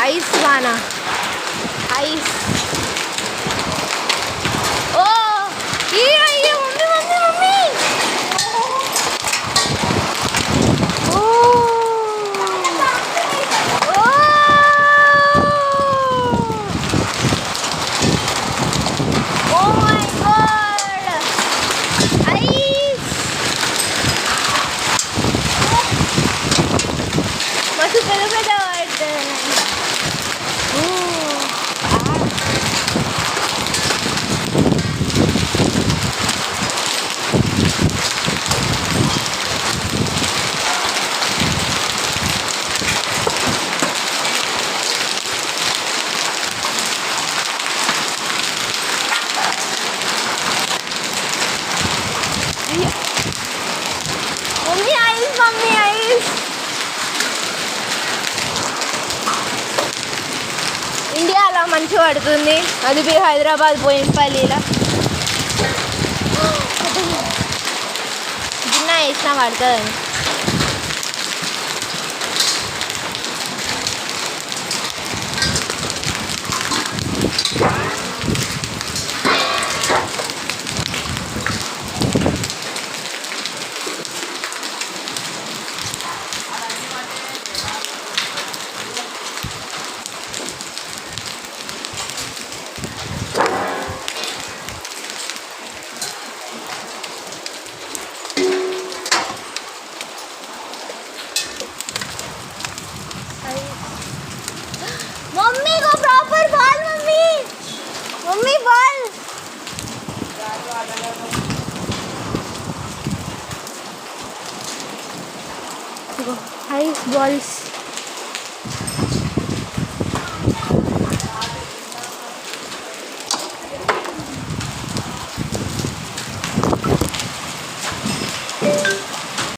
Ice వాన, ice. ఓ అయ్యో mummy mummy mummy. Oh oh my god, ice. మస్తు పెద్ద పెద్ద పడుతుంది. Mummy ice, mummy ice. ఇండియాలో మంచిగా పడుతుంది, అది మీరు హైదరాబాద్ పోయినపల్లిలో చిన్న వేసినా పడుతుందని. मम्मी को proper ball, mummy mummy ball. देखो आइस बॉल्स.